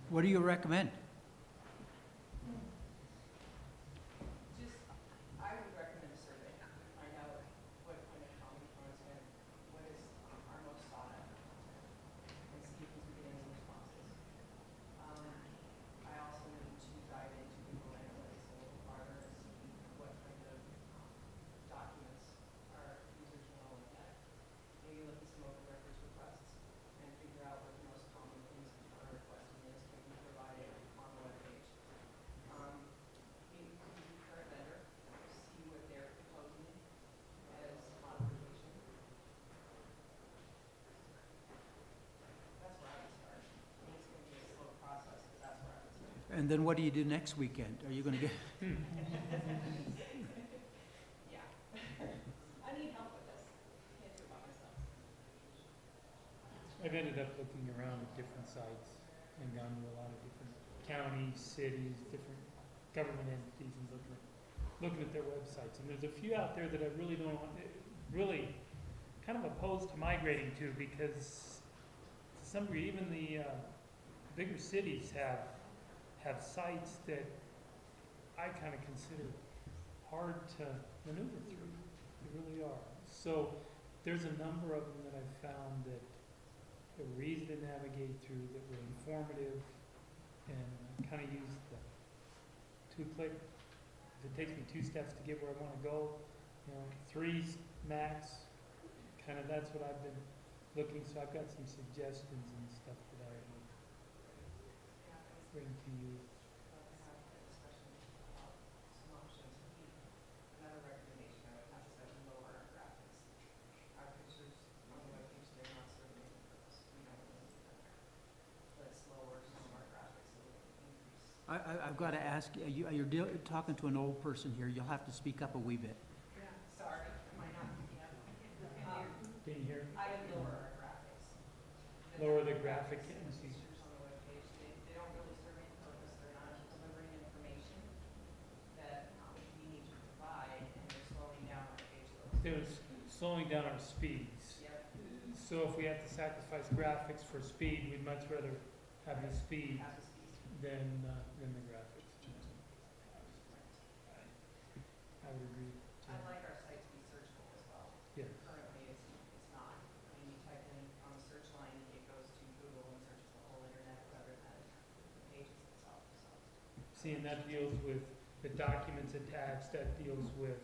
What do you recommend? Just, I would recommend a survey, find out what kind of common content, what is our most sought after content, and see if we can get any responses. I also need to dive into Google Analytics a little farther and see what kind of documents our users want to look at. Maybe look at some open records requests and figure out what the most common things people are requesting is, can we provide it on the webpage. Meet with the current vendor, see what they're proposing as modification. That's where I would start. I mean, it's going to be a slow process, but that's where I would start. And then what do you do next weekend? Are you gonna get, Yeah. I need help with this. Can't do it by myself. I've ended up looking around at different sites and gone to a lot of different counties, cities, different government entities and looking at their websites. And there's a few out there that I really don't want, really kind of opposed to migrating to, because to some degree, even the bigger cities have sites that I kind of consider hard to maneuver through. They really are. So there's a number of them that I've found that were easy to navigate through, that were informative, and kind of use the two-click. If it takes me 2 steps to get where I want to go, 3 max, kind of that's what I've been looking. So I've got some suggestions and stuff that I would bring to you. Love to have a discussion about some options. Another recommendation I would have is that we lower our graphics. Our pictures on the webpage, they're not serving any purpose. We don't really need them there. Let's lower some of our graphics so we can increase. I've gotta ask, you're talking to an old person here, you'll have to speak up a wee bit. Yeah. Sorry, am I not picking up? Can you hear? I would lower our graphics. Lower the graphic and and the pictures on the webpage, they don't really serve any purpose. They're not delivering information that we need to provide, and they're slowing down our page loads. It was slowing down our speeds. Yep. So if we have to sacrifice graphics for speed, we'd much rather have the speed Have the speed. than the graphics. I would agree. I'd like our site to be searchable as well. Yeah. Currently, it's not. When you type in on the search line, it goes to Google and searches the whole internet rather than the pages itself, so. See, and that deals with the documents attached, that deals with,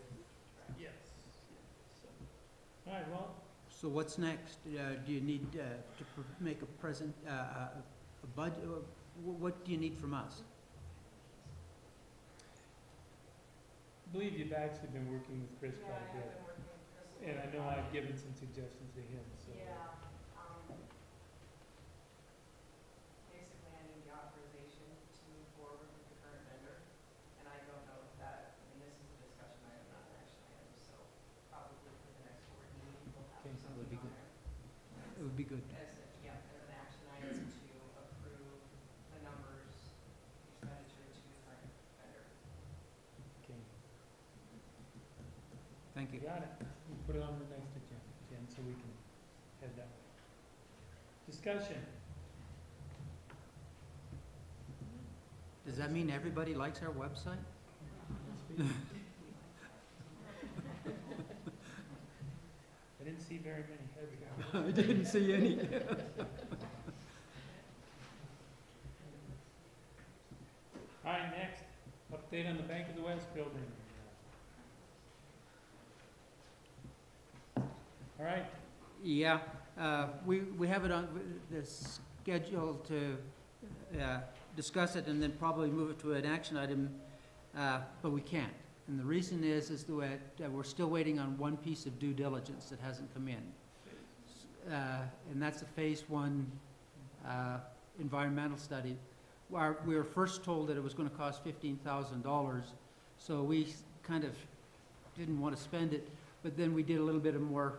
yes. So, all right, well, So what's next? Do you need to make a present, a budget? What do you need from us? I believe you've actually been working with Chris Yeah, quite I a have bit. been working with Chris. And I know I've given some suggestions to him, so. Yeah, basically I need the authorization to move forward with the current vendor, and I don't know if that, I mean, this is a discussion item, not an action item, so probably for the next board meeting, we'll have Okay, that something would be on good. there. It would be good. As an action item to approve the numbers, expenditure to the current vendor. Okay, Thank you. you got it. We'll put it on the next agenda, so we can head that way. Discussion. Does that mean everybody likes our website? I didn't see very many heads go. I didn't see any. All right, next, update on the Bank of the West building. All right, Yeah, we have it on the schedule to discuss it and then probably move it to an action item, but we can't. And the reason is that we're still waiting on one piece of due diligence that hasn't come in. And that's a Phase 1 environmental study. We were first told that it was going to cost $15,000, so we kind of didn't want to spend it, but then we did a little bit of more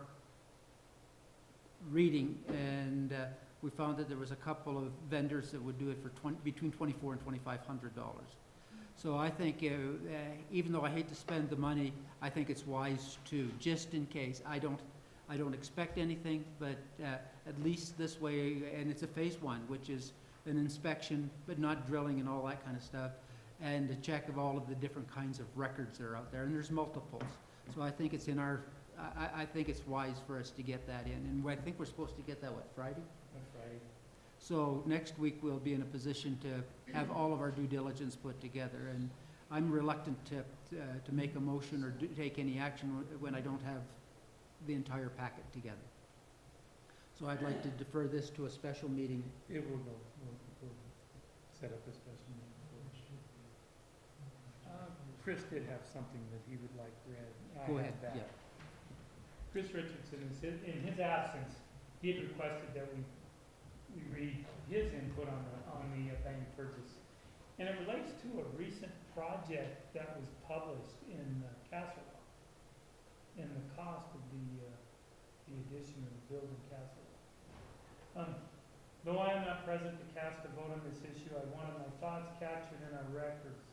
reading, and we found that there was a couple of vendors that would do it for between $2,400 and $2,500. So I think, even though I hate to spend the money, I think it's wise to, just in case. I don't expect anything, but at least this way, and it's a Phase 1, which is an inspection, but not drilling and all that kind of stuff, and a check of all of the different kinds of records that are out there, and there's multiples. So I think it's in our, I think it's wise for us to get that in, and I think we're supposed to get that, what, Friday? On Friday. So next week, we'll be in a position to have all of our due diligence put together, and I'm reluctant to make a motion or take any action when I don't have the entire packet together. So I'd like to defer this to a special meeting. It will go, we'll set up a special meeting for it. Chris did have something that he would like read. I Go have ahead, that. yeah. Chris Richardson, in his absence, he had requested that we read his input on the bank purchase. And it relates to a recent project that was published in Castle Rock, and the cost of the addition of the building Castle Rock. Though I am not present to cast a vote on this issue, I wanted my thoughts captured in our records.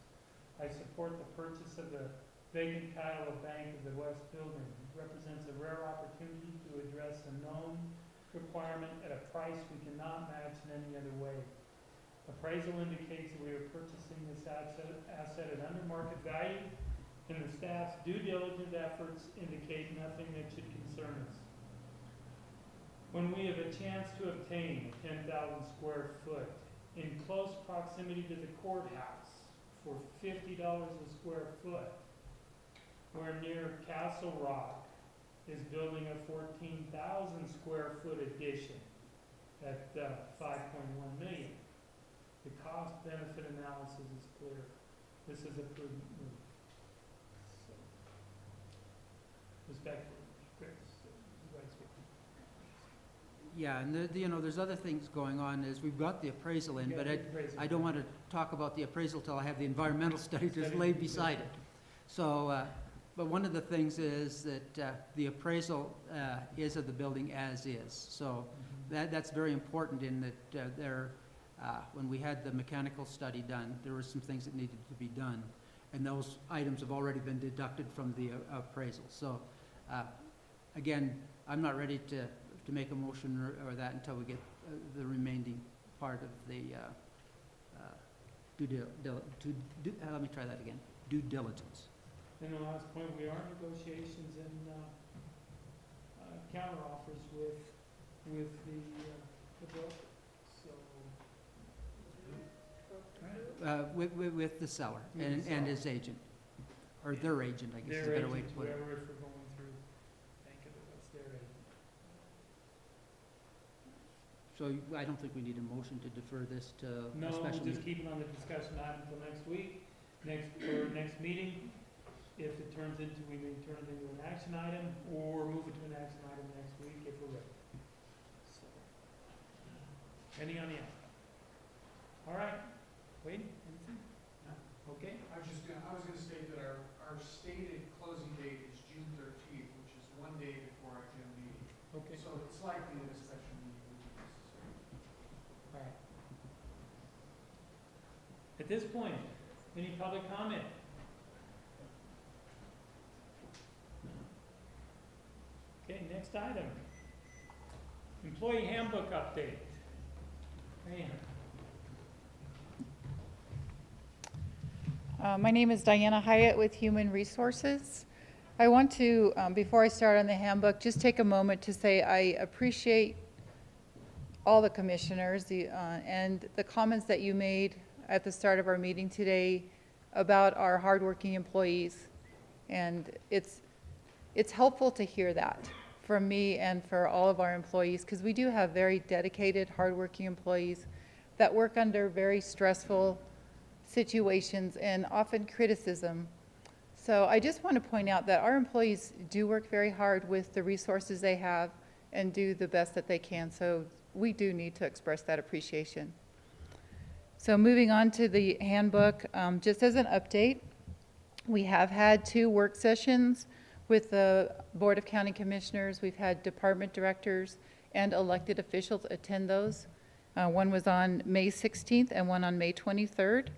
I support the purchase of the vacant title of Bank of the West Building. It represents a rare opportunity to address a known requirement at a price we cannot match in any other way. Appraisal indicates that we are purchasing this asset at under market value, and the staff's due diligence efforts indicate nothing that should concern us. When we have a chance to obtain 10,000 square foot in close proximity to the courthouse for $50 a square foot, where near Castle Rock is building a 14,000 square foot addition at 5.1 million. The cost benefit analysis is clear. This is a prudent move. So, respectfully, Chris, Vice Chair. Yeah, and there's other things going on, is we've got the appraisal in, but I don't want to talk about the appraisal till I have the environmental study just laid beside it. So, but one of the things is that the appraisal is of the building as is. So that's very important in that when we had the mechanical study done, there were some things that needed to be done. And those items have already been deducted from the appraisal. So again, I'm not ready to make a motion or that until we get the remaining part of the let me try that again, due diligence. And the last point, we are in negotiations and counteroffers with the broker. So With the seller and his agent, or their agent, I guess is a their better way to agents, put it. whoever, if we're going through Bank of the West, their agent. So I don't think we need a motion to defer this to No, a special just meeting. keep it on the discussion item until next week, next meeting. If it turns into, we may turn it into an action item, or move it to an action item next week if we're ready. So, depending on the outcome. All right, Wade, anything? No. Okay. I was gonna state that our stated closing date is June 13th, which is one day before our June meeting. Okay. So it's likely that a special meeting will be necessary. All right. At this point, any public comment? Okay, next item. Employee handbook update. Diana. My name is Diana Hyatt with Human Resources. I want to, before I start on the handbook, just take a moment to say I appreciate all the commissioners and the comments that you made at the start of our meeting today about our hardworking employees. And it's helpful to hear that from me and for all of our employees, because we do have very dedicated, hardworking employees that work under very stressful situations and often criticism. So I just want to point out that our employees do work very hard with the resources they have and do the best that they can. So we do need to express that appreciation. So moving on to the handbook, just as an update, we have had 2 work sessions with the Board of County Commissioners. We've had department directors and elected officials attend those. One was on May 16th and one on May 23rd.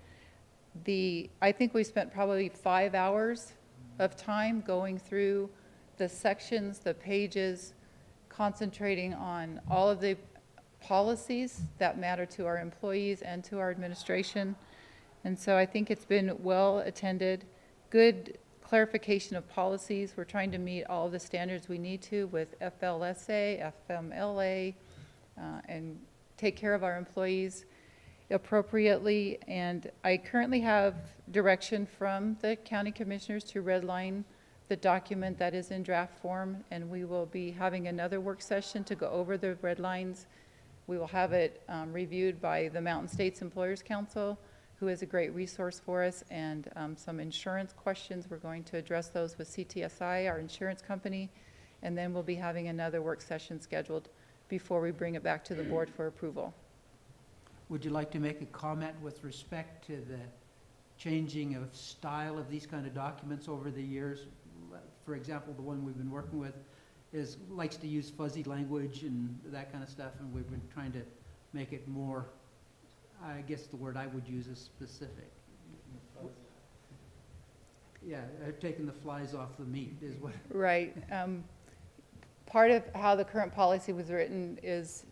I think we spent probably 5 hours of time going through the sections, the pages, concentrating on all of the policies that matter to our employees and to our administration. And so I think it's been well attended, good clarification of policies. We're trying to meet all the standards we need to with FLSA, FMLA, and take care of our employees appropriately. And I currently have direction from the county commissioners to redline the document that is in draft form, and we will be having another work session to go over the red lines. We will have it reviewed by the Mountain States Employers Council, who is a great resource for us, and some insurance questions. We're going to address those with CTSI, our insurance company, and then we'll be having another work session scheduled before we bring it back to the board for approval. Would you like to make a comment with respect to the changing of style of these kind of documents over the years? For example, the one we've been working with likes to use fuzzy language and that kind of stuff, and we've been trying to make it more, I guess the word I would use is specific. Yeah, taking the flies off the meat is what. Right. Part of how the current policy was written is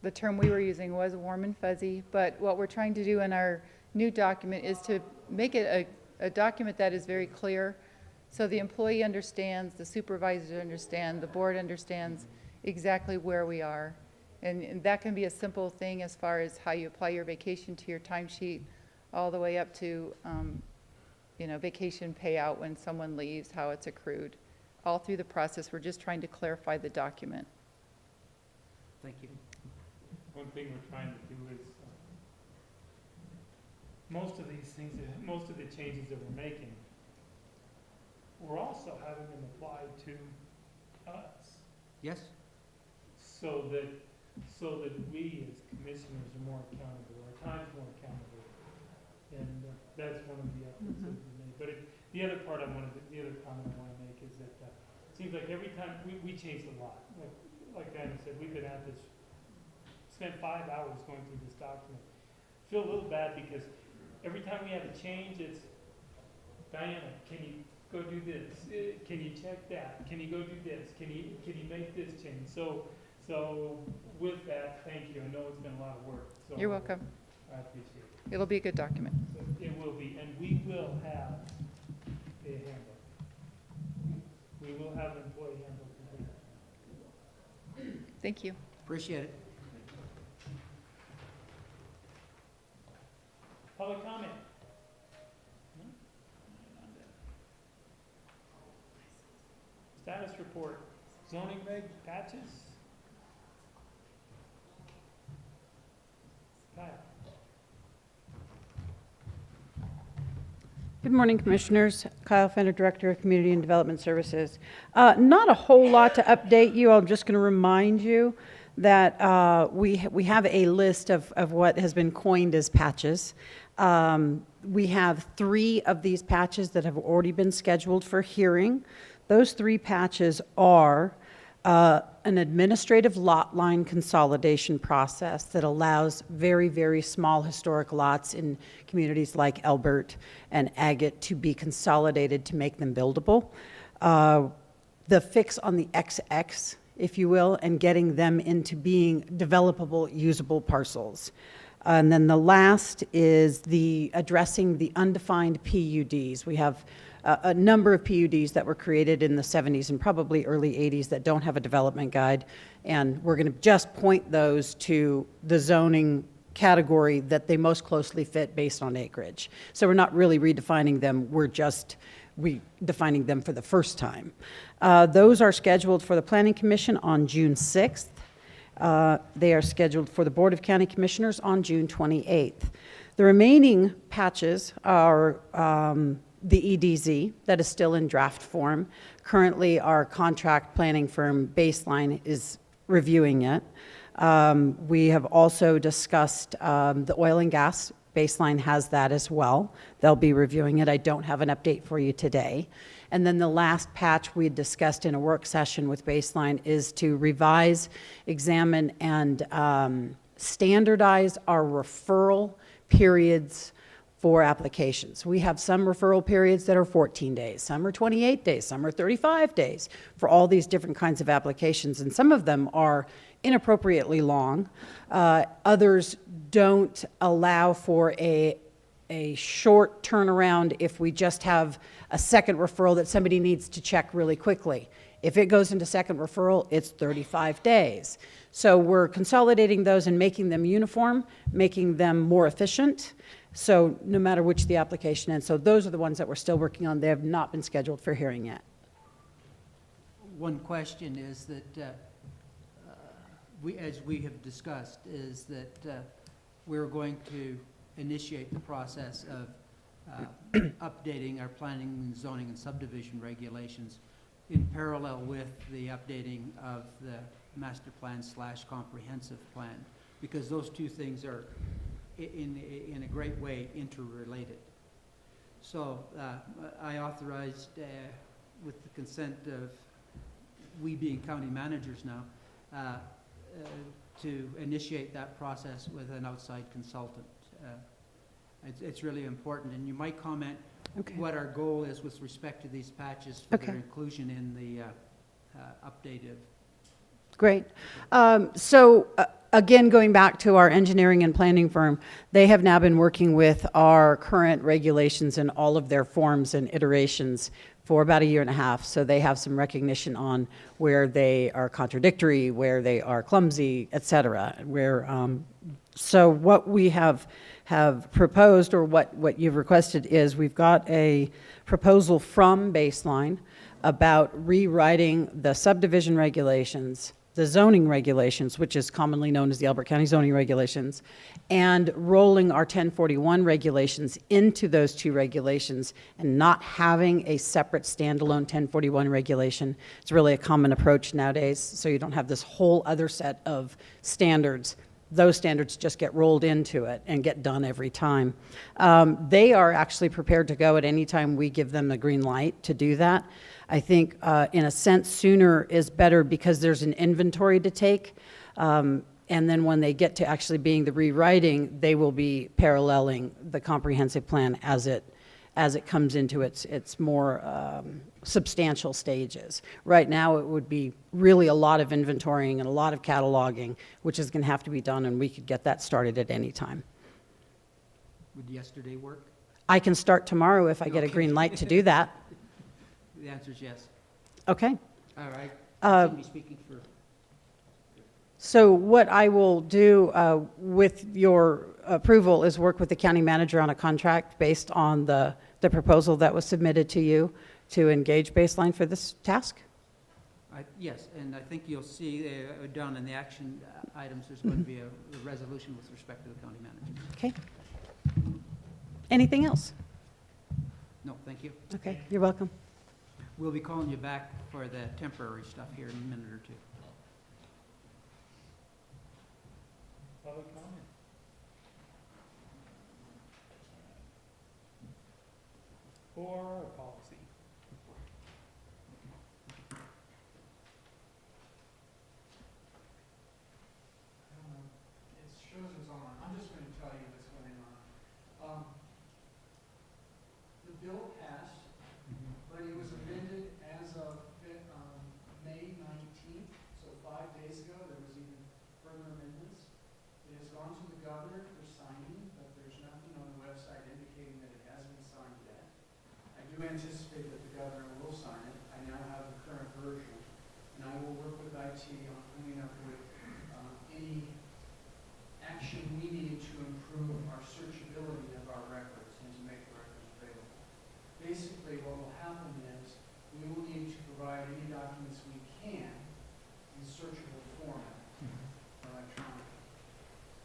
the term we were using was warm and fuzzy, but what we're trying to do in our new document is to make it a document that is very clear, so the employee understands, the supervisors understand, the board understands exactly where we are. And that can be a simple thing as far as how you apply your vacation to your timesheet, all the way up to, vacation payout when someone leaves, how it's accrued. All through the process, we're just trying to clarify the document. Thank you. One thing we're trying to do is, most of these things, most of the changes that we're making, we're also having them applied to us, Yes? so that we as commissioners are more accountable, our time's more accountable. And that's one of the efforts that we made. But the other comment I want to make is that it seems like every time, we changed a lot. Like Diana said, we've been at this, spent 5 hours going through this document. Feel a little bad because every time we have a change, it's, Diana, can you go do this? Can you check that? Can you go do this? Can you make this change? So with that, thank you. I know it's been a lot of work. So You're welcome. I appreciate it. It'll be a good document. So it will be, and we will have a handbook. We will have an employee handbook. Thank you. Appreciate it. Public comment? No? Status report, zoning reg patches? Kyle? Good morning, Commissioners. Kyle Fender, Director of Community and Development Services. Not a whole lot to update you. I'm just going to remind you that we have a list of what has been coined as patches. We have 3 of these patches that have already been scheduled for hearing. Those 3 patches are an administrative lot line consolidation process that allows very, very small historic lots in communities like Elbert and Agate to be consolidated to make them buildable. The fix on the XX, if you will, and getting them into being developable, usable parcels. And then the last is addressing the undefined PUDs. We have a number of PUDs that were created in the 70s and probably early 80s that don't have a development guide, and we're going to just point those to the zoning category that they most closely fit based on acreage. So we're not really redefining them, we're just redefining them for the first time. Those are scheduled for the Planning Commission on June 6th. They are scheduled for the Board of County Commissioners on June 28th. The remaining patches are the EDZ that is still in draft form. Currently, our contract planning firm Baseline is reviewing it. We have also discussed the oil and gas. Baseline has that as well. They'll be reviewing it. I don't have an update for you today. And then the last patch we discussed in a work session with Baseline is to revise, examine, and standardize our referral periods for applications. We have some referral periods that are 14 days, some are 28 days, some are 35 days for all these different kinds of applications, and some of them are inappropriately long. Others don't allow for a short turnaround if we just have a second referral that somebody needs to check really quickly. If it goes into second referral, it's 35 days. So we're consolidating those and making them uniform, making them more efficient. So no matter which the application is. So those are the ones that we're still working on. They have not been scheduled for hearing yet. One question is that, as we have discussed, is that we're going to initiate the process of updating our planning, zoning, and subdivision regulations in parallel with the updating of the master plan / comprehensive plan, because those two things are in a great way interrelated. So I authorized, with the consent of we being county managers now, to initiate that process with an outside consultant. It's really important, and you might comment Okay. what our goal is with respect to these patches for Okay. their inclusion in the updated. Great. Again, going back to our engineering and planning firm, they have now been working with our current regulations in all of their forms and iterations for about a year and a half. So they have some recognition on where they are contradictory, where they are clumsy, et cetera. So what we have proposed, or what you've requested, is we've got a proposal from Baseline about rewriting the subdivision regulations, the zoning regulations, which is commonly known as the Elbert County zoning regulations, and rolling our 1041 regulations into those two regulations and not having a separate standalone 1041 regulation. It's really a common approach nowadays, so you don't have this whole other set of standards. Those standards just get rolled into it and get done every time. They are actually prepared to go at any time we give them the green light to do that. I think, in a sense, sooner is better because there's an inventory to take. And then when they get to actually being the rewriting, they will be paralleling the comprehensive plan as it comes into its more substantial stages. Right now, it would be really a lot of inventorying and a lot of cataloging, which is going to have to be done, and we could get that started at any time. Would yesterday work? I can start tomorrow if I get a Okay. green light to do that. The answer is yes. Okay. All right. Uh, Should be speaking for. So what I will do with your approval is work with the county manager on a contract based on the proposal that was submitted to you to engage Baseline for this task? Yes, and I think you'll see down in the action items, there's going to be a resolution with respect to the county manager. Okay. Anything else? No, thank you. Okay, you're welcome. We'll be calling you back for the temporary stuff here in a minute or two. Public comment? Or a policy? It shows it's on. I'm just gonna tell you what's going on. The bill passed, but it was amended as of May 19th, so 5 days ago. There was even further amendments. It has gone to the governor for signing, but there's nothing on the website indicating that it has been signed yet. I do anticipate that the governor will sign it. I now have the current version, and I will work with IT on coming up with any action we need to improve our searchability of our records and to make the records available. Basically, what will happen is we will need to provide any documents we can in searchable format electronically.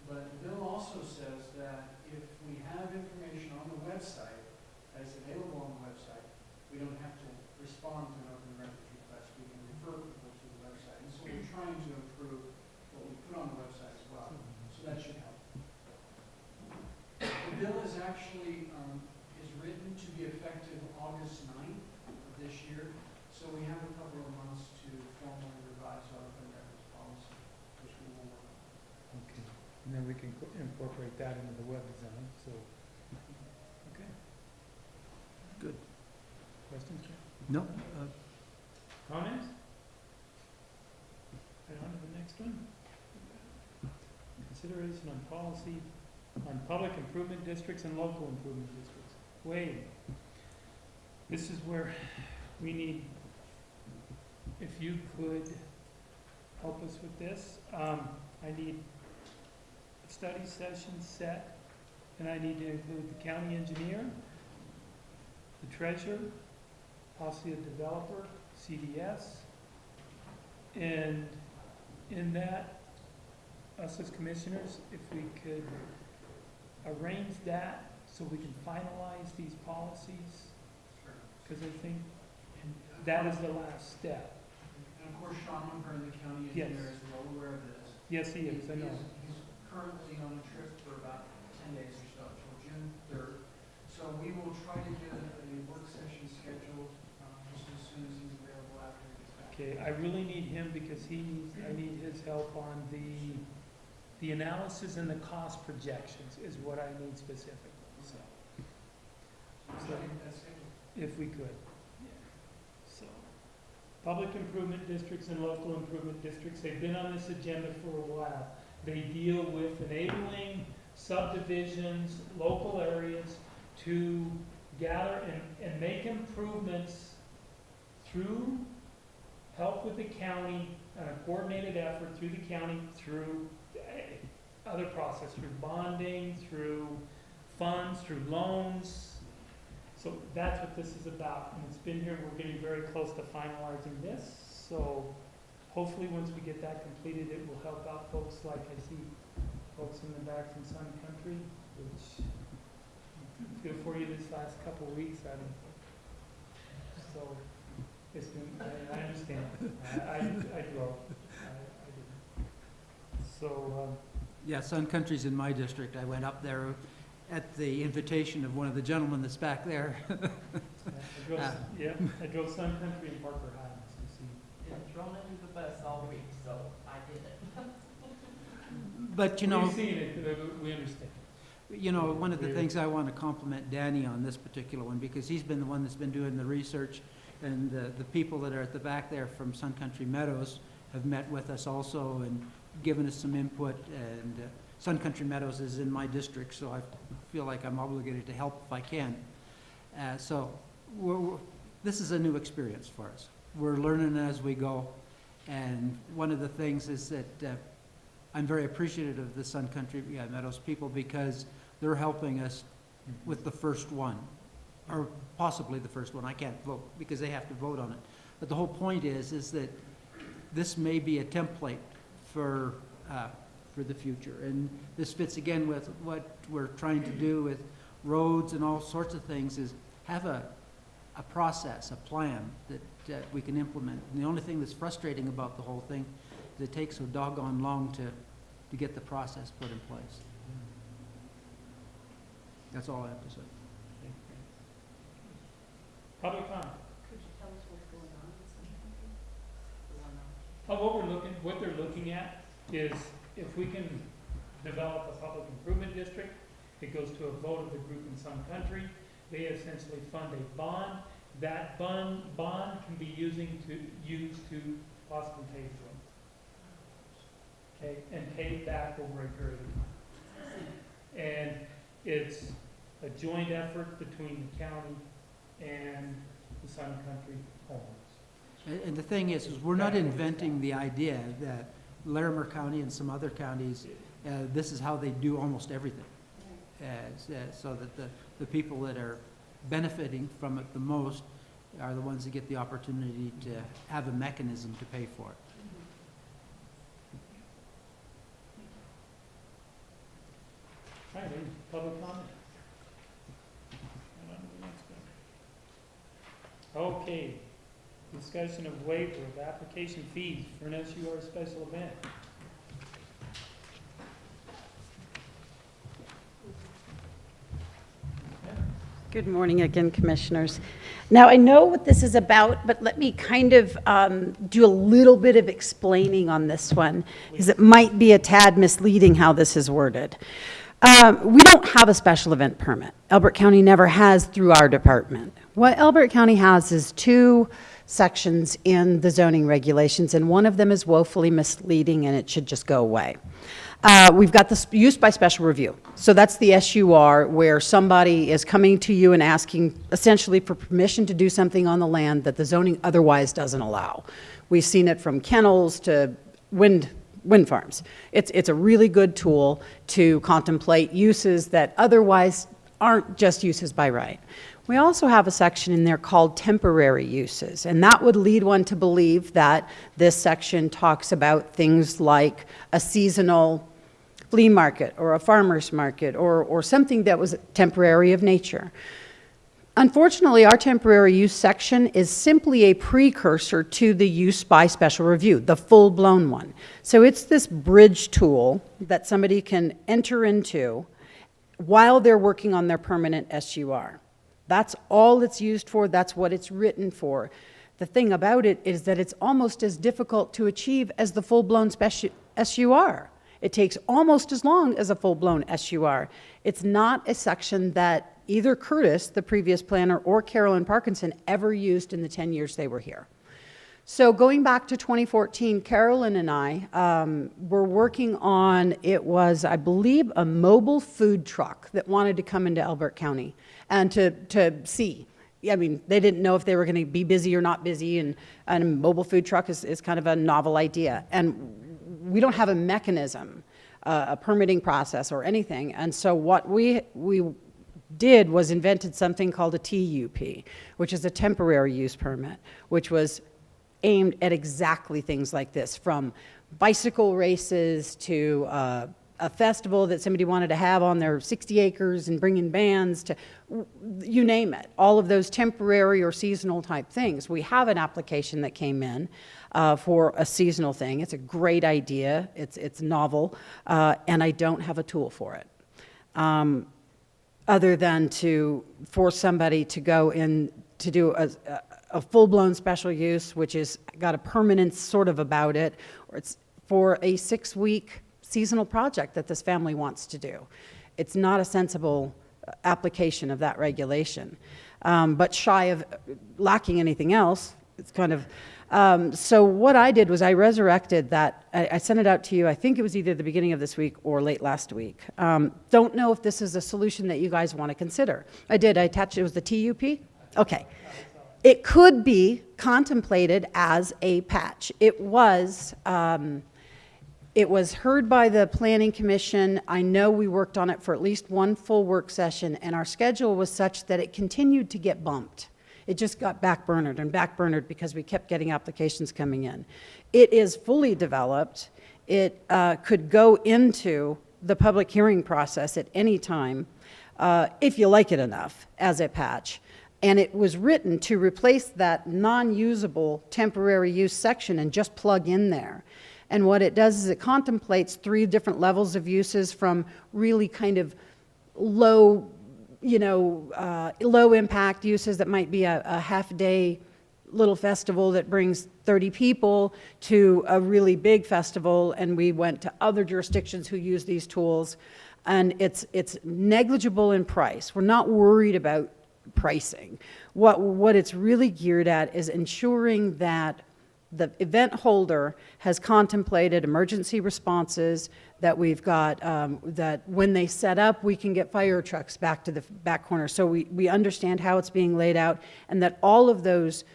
But the bill also says that if we have information on the website that is available on the website, we don't have to respond to an open records request. We can refer people to the website. And so we're trying to improve what we put on the website as well. So that should help. The bill is actually is written to be effective August 9th of this year. So we have a couple of months to formally revise our open records policy, which we will work on. Okay. And then we can incorporate that into the web design, so questions? No, Comments? Right on to the next one. Consideration on policy on public improvement districts and local improvement districts. Wade, this is where we need, if you could help us with this. I need a study session set, and I need to include the county engineer, the treasurer, possibly a developer, CDS, and in that, us as commissioners, if we could arrange that so we can finalize these policies, because I think that is the last step. And of course, Sean Humper, the county Yes. engineer, is well aware of this. Yes, he is, I know. He's currently on a trip for about 10 days or so, till June 3rd. So we will try to get a work session scheduled just as soon as he's available after he gets back. Okay, I really need him because I need his help on the analysis and the cost projections is what I need specifically, so. So, That's it. if we could. So, public improvement districts and local improvement districts, they've been on this agenda for a while. They deal with enabling subdivisions, local areas to gather and make improvements through help with the county, a coordinated effort through the county, through other process, through bonding, through funds, through loans. So that's what this is about, and it's been here, we're getting very close to finalizing this, so hopefully once we get that completed, it will help out folks like I see folks in the back from Sun Country, which I feel for you this last couple of weeks, so it's been, I understand, I drove, I didn't. So, yeah, Sun Country's in my district. I went up there at the invitation of one of the gentlemen that's back there. I drove Sun Country and Parker Highlands, you see. Yeah, thrown into the bus all week, so I did it. But, you know, We've seen it, we understand. one of the things I want to compliment Danny on this particular one, because he's been the one that's been doing the research, and the people that are at the back there from Sun Country Meadows have met with us also and given us some input, and Sun Country Meadows is in my district, so I feel like I'm obligated to help if I can. So this is a new experience for us. We're learning as we go, and one of the things is that I'm very appreciative of the Sun Country Meadows people because they're helping us with the first one, or possibly the first one. I can't vote because they have to vote on it. But the whole point is that this may be a template for the future. And this fits again with what we're trying to do with roads and all sorts of things, is have a process, a plan that we can implement. And the only thing that's frustrating about the whole thing is it takes so doggone long to get the process put in place. That's all I have to say. Public comment. Could you tell us what's going on in Sun Country? What they're looking at is if we can develop a public improvement district, it goes to a vote of the group in Sun Country. They essentially fund a bond. That bond can be used to possibly pay for it. Okay, and pay it back over a period of time. And it's a joint effort between the county and the Sun Country homeowners. And the thing is we're not inventing the idea that Larimer County and some other counties, this is how they do almost everything. So that the people that are benefiting from it the most are the ones that get the opportunity to have a mechanism to pay for it. All right, any public comment? Right on to the next one. Okay, discussion of waiver of application fees for an SUR special event. Good morning again, Commissioners. Now, I know what this is about, but let me kind of do a little bit of explaining on this one, because it might be a tad misleading how this is worded. We don't have a special event permit. Elbert County never has through our department. What Elbert County has is 2 sections in the zoning regulations, and one of them is woefully misleading, and it should just go away. We've got the use by special review. So that's the SUR, where somebody is coming to you and asking essentially for permission to do something on the land that the zoning otherwise doesn't allow. We've seen it from kennels to wind farms. It's a really good tool to contemplate uses that otherwise aren't just uses by right. We also have a section in there called temporary uses, and that would lead one to believe that this section talks about things like a seasonal flea market or a farmer's market or something that was temporary of nature. Unfortunately, our temporary use section is simply a precursor to the use by special review, the full-blown one. So it's this bridge tool that somebody can enter into while they're working on their permanent SUR. That's all it's used for. That's what it's written for. The thing about it is that it's almost as difficult to achieve as the full-blown SUR. It takes almost as long as a full-blown SUR. It's not a section that either Curtis, the previous planner, or Carolyn Parkinson ever used in the 10 years they were here. So going back to 2014, Carolyn and I were working on, it was, I believe, a mobile food truck that wanted to come into Elbert County and to see. I mean, they didn't know if they were going to be busy or not busy, and a mobile food truck is kind of a novel idea. And we don't have a mechanism, a permitting process or anything. And so what we did was invented something called a TUP, which is a temporary use permit, which was aimed at exactly things like this, from bicycle races to a festival that somebody wanted to have on their 60 acres and bring in bands to, you name it, all of those temporary or seasonal type things. We have an application that came in for a seasonal thing. It's a great idea. It's novel, and I don't have a tool for it. Other than to force somebody to go in to do a full-blown special use, which is got a permanence sort of about it, or it's for a 6-week seasonal project that this family wants to do. It's not a sensible application of that regulation. But shy of lacking anything else, it's kind of, so what I did was I resurrected that. I sent it out to you. I think it was either the beginning of this week or late last week. Don't know if this is a solution that you guys want to consider. I did. I attached it. Was the TUP? Okay. It could be contemplated as a patch. It was heard by the Planning Commission. I know we worked on it for at least one full work session, and our schedule was such that it continued to get bumped. It just got backburnered because we kept getting applications coming in. It is fully developed. It could go into the public hearing process at any time if you like it enough as a patch. And it was written to replace that non-usable temporary use section and just plug in there. And what it does is it contemplates 3 different levels of uses, from really kind of low, low impact uses that might be a half-day little festival that brings 30 people, to a really big festival. And we went to other jurisdictions who use these tools, and it's negligible in price. We're not worried about pricing. What it's really geared at is ensuring that the event holder has contemplated emergency responses, that we've got, that when they set up, we can get fire trucks back to the back corner. So we understand how it's being laid out, and that all of those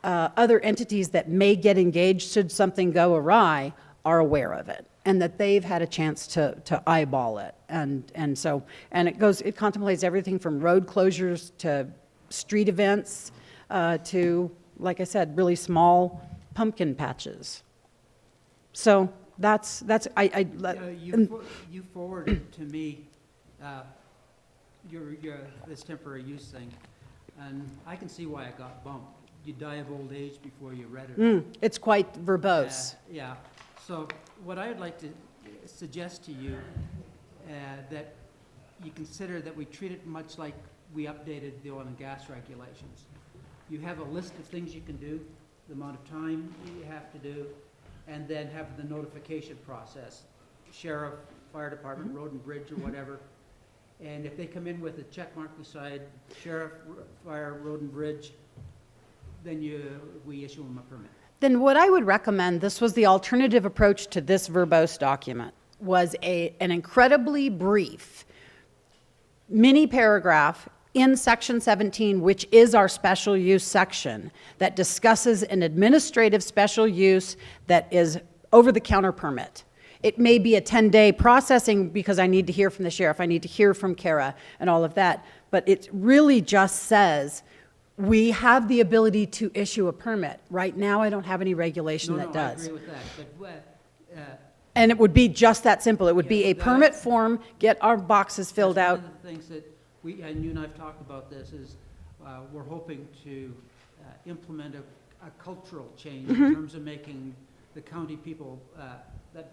other entities that may get engaged should something go awry are aware of it, and that they've had a chance to eyeball it. And it contemplates everything from road closures to street events to, like I said, really small pumpkin patches. So you forwarded to me this temporary use thing, and I can see why it got bumped. You die of old age before you read it. It's quite verbose. Yeah. So what I would like to suggest to you, that you consider that we treat it much like we updated the oil and gas regulations. You have a list of things you can do, the amount of time you have to do, and then have the notification process. sheriff, fire department, road and bridge or whatever. And if they come in with a check mark beside sheriff, fire, road and bridge, then we issue them a permit. Then what I would recommend, this was the alternative approach to this verbose document, was an incredibly brief mini paragraph in section 17, which is our special use section, that discusses an administrative special use that is over-the-counter permit. It may be a 10-day processing because I need to hear from the sheriff, I need to hear from Kara and all of that, but it really just says, we have the ability to issue a permit. Right now, I don't have any regulation that does. I agree with that, but, And it would be just that simple. It would be a Yeah, permit form, get our boxes filled that's out. one of the things that and you and I have talked about this, is we're hoping to implement a cultural change Mm-hmm. in terms of making the county people, that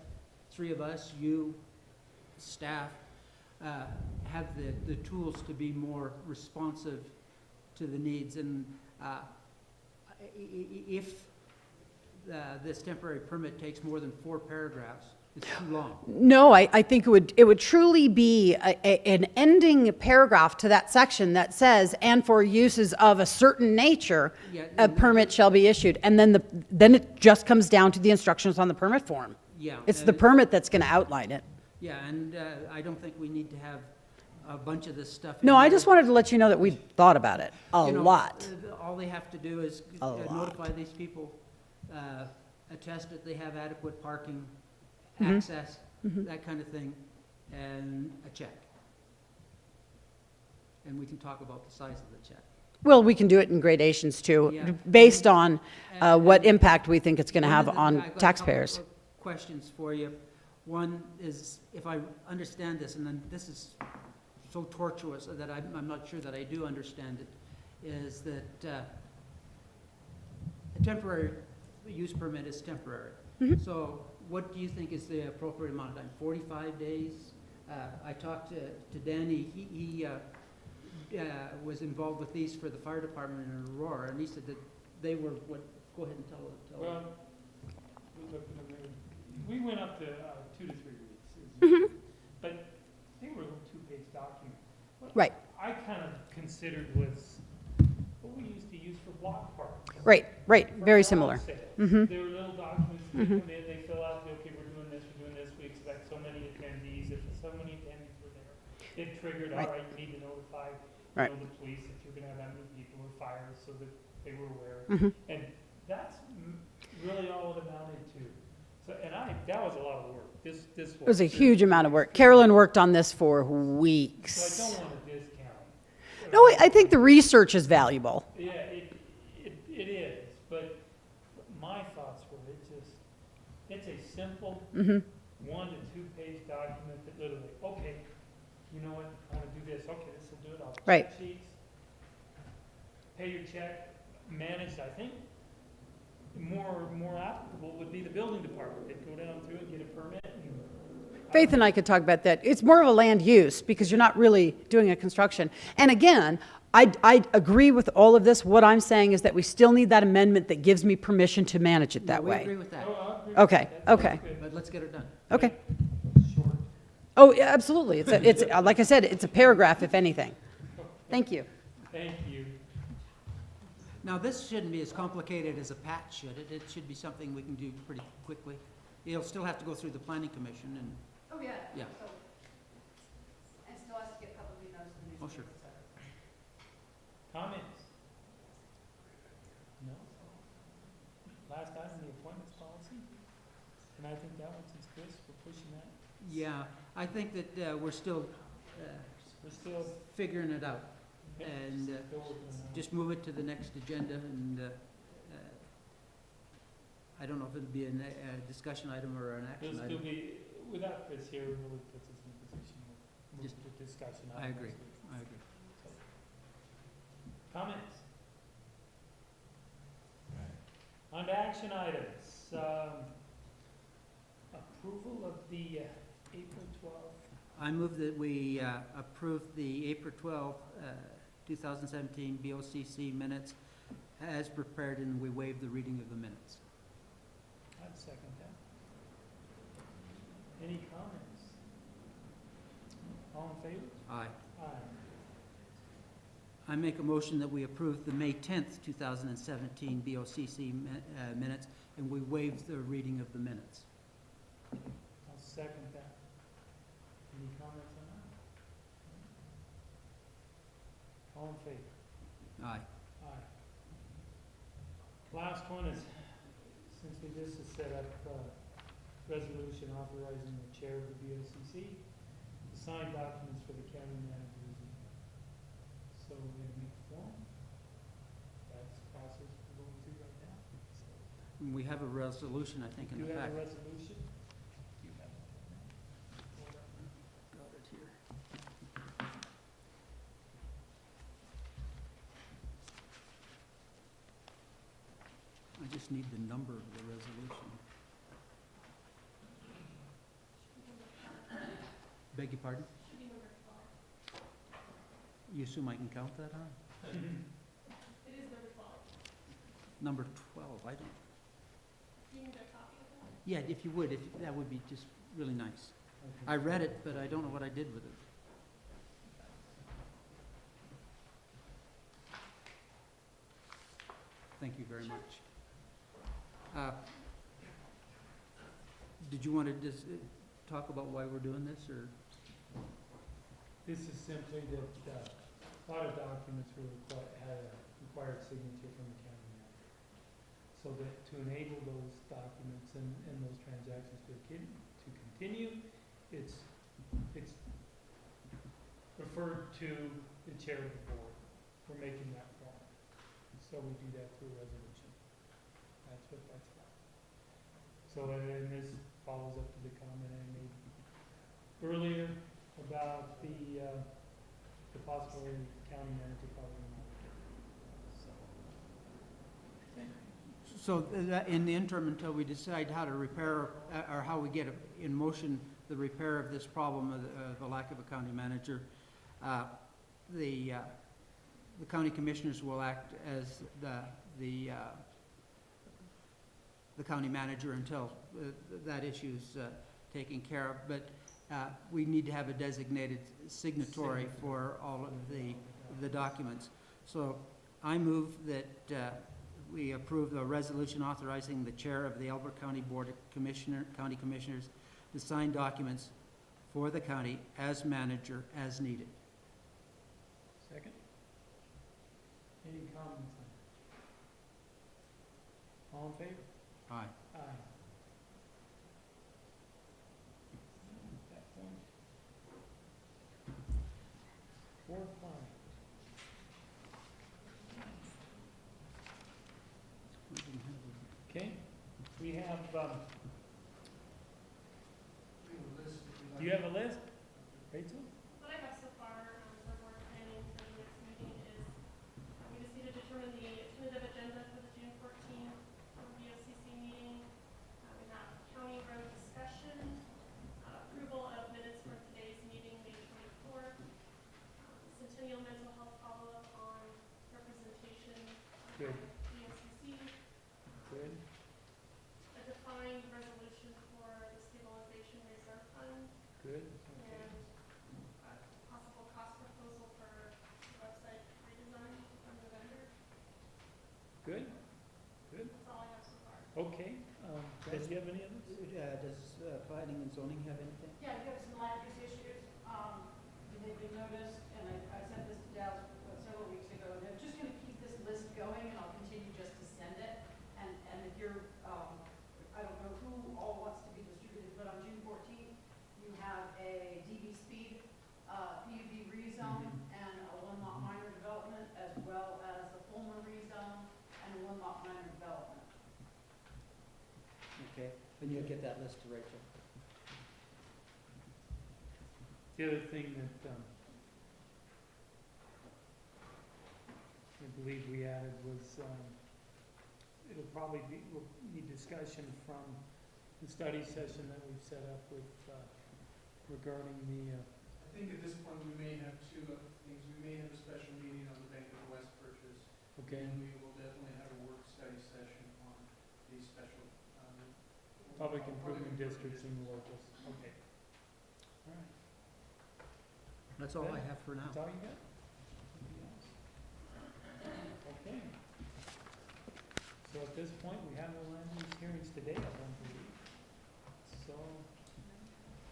three of us, you, staff, have the tools to be more responsive to the needs. And if this temporary permit takes more than 4 paragraphs, it's too long. No, I think it would truly be an ending paragraph to that section that says, and for uses of a certain nature, Yeah, a and permit shall be issued. And then it just comes down to the instructions on the permit form. Yeah. It's the permit that's going to outline it. Yeah, and I don't think we need to have a bunch of this stuff. in No, I there. just wanted to let you know that we thought about it a You know, lot. All they have to do is A lot. notify these people, attest that they have adequate parking, Mm-hmm. access, that kind of thing, and a check. And we can talk about the size of the check. Well, we can do it in gradations too, Yeah. based on what And- impact we think it's going to One have of the- on I've got a couple taxpayers. of questions for you. One is, if I understand this, and then this is so tortuous that I'm not sure that I do understand it, is that a temporary use permit is temporary. Mm-hmm. So what do you think is the appropriate amount of time? 45 days? I talked to Danny, he was involved with these for the fire department in Aurora, and he said that they were, go ahead and tell. Well, we went up to 2 to 3 weeks. But they were a little 2-page document. What Right. I kind of considered was what we used to use for block parties. Right, For very garage similar. sales. Mhm. There were little documents, they come in, they fill out, okay, we're doing this, we expect so many attendees, if so many attendees were there. It triggered, all Right. right, you need to notify, Right. the police if you're gonna have that many people or fires, so that they were aware. Mhm. And that's really all it amounted to. So, and that was a lot of work. This was. It was a huge amount of work. Carolyn worked on this for weeks. So I don't want to discount. No, I think the research is valuable. Yeah, it is, but my thoughts were, it's a simple Mhm. 1 to 2 page document that literally, okay, you know what, I want to do this, okay, this will do it, I'll Right. check sheets, pay your check, manage, I think, more applicable would be the building department. They'd go down through and get a permit and. Faith and I could talk about that. It's more of a land use because you're not really doing a construction. And again, I agree with all of this. What I'm saying is that we still need that amendment that gives me permission to manage it that We agree way. with that, Oh, I agree with Okay, that. That okay. sounds good. but let's get it done. Okay. Short. Oh, yeah, absolutely. It's like I said, it's a paragraph, if anything. Thank you. Thank you. Now, this shouldn't be as complicated as a patch, should it? It should be something we can do pretty quickly. It'll still have to go through the planning commission and, Oh, yeah. Yeah. So- And still has to get publicly noticed in the Oh, sure. newspaper, et cetera. Comments? No? Last item, the appointments policy, and I think that one, since Chris, we're pushing that, yeah, I think that we're still we're still. figuring it out. And still working on that. just move it to the next agenda, and I don't know if it'll be a discussion item or an action It'll still item. be, without Chris here, it really puts us in a position to move Just- to discussion. I items. agree. I agree. Comments? On to action items. Approval of the April 12th. I move that we approve the April 12, 2017 BOCC minutes as prepared, and we waive the reading of the minutes. I'd second that. Any comments? All in favor? Aye. Aye. I make a motion that we approve the May 10th, 2017 BOCC minutes, and we waive the reading of the minutes. I'll second that. Any comments on that? All in favor? Aye. Aye. Last one is, since we just set up resolution authorizing the chair of the BOCC to sign documents for the county manager. So we're gonna make a form. That's the process we're going through right now. So And we have a resolution, I think, in do the you have a packet. resolution? You have it. Got it here. I just need the number of the resolution. Beg your pardon? You assume I can count that, huh? It is number 12. Number 12, I don't. You need a copy of that? Yeah, if you would, that would be just really nice. Okay. I read it, but I don't know what I did with it. Thank you very much. Did you want to just talk about why we're doing this, or? This is simply that a lot of documents had a required signature from the county manager. So that to enable those documents and those transactions to continue, it's referred to the chair of the board for making that form. So we do that through resolution. That's what that's about. So, and this follows up to the comment I made earlier about the possibility of the county manager probably not. So, So that, in the interim, until we decide how to repair, or how we get in motion the repair of this problem of the lack of a county manager, the county commissioners will act as the county manager until that issue's taken care of. But we need to have a designated signatory for all of the documents. So I move that we approve the resolution authorizing the chair of the Elbert County Board of County Commissioners to sign documents for the county as manager as needed. second? Any comments on it? All in favor? Aye. Aye. That one. 4 and 5. We didn't have Okay, we have, We have a list if you'd like. do you have a list? Rachel? What I have so far for board planning for the next meeting is, we just need to determine the tentative agenda for the June 14th BOCC meeting. We have county road discussion, approval of minutes for today's meeting, May 24th, Centennial Mental Health follow-up on representation Good. of BOCC, Good. a defined resolution for the stabilization reserve fund, Good. Okay. and a possible cost proposal for the website redesign from the vendor. Good. That's all I have so far. Okay, Brad, do you have any others? Does planning and zoning have anything? Yeah, we have some land use issues, they've been noticed, and I sent this to Dallas several weeks ago, and I'm just gonna keep this list going, and I'll continue just to send it, and if you're, I don't know who all wants to be distributed, but on June 14th, you have a DB speed, PUD rezone, and a one-lot minor development, as well as a Fulmer rezone, and a one-lot minor development. Okay, then you'll get that list to Rachel. The other thing that, I believe we added was, it'll probably be, we'll need discussion from the study session that we've set up with, regarding the, I think at this point, we may have two things. We may have a special meeting on the Bank of the West purchase. okay, And we will definitely have a work study session on the special, Public improvement districts and locals, okay. All right, That's all I have for now. that's all you got? Anything else? Okay. So at this point, we have no land use hearings today, I don't believe. So,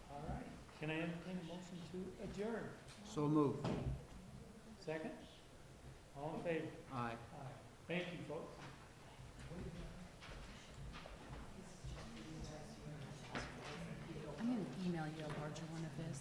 all right, can I entertain a motion to adjourn? So moved. Second? All in favor? Aye. Aye. Thank you, folks. I'm gonna email you a larger one of this.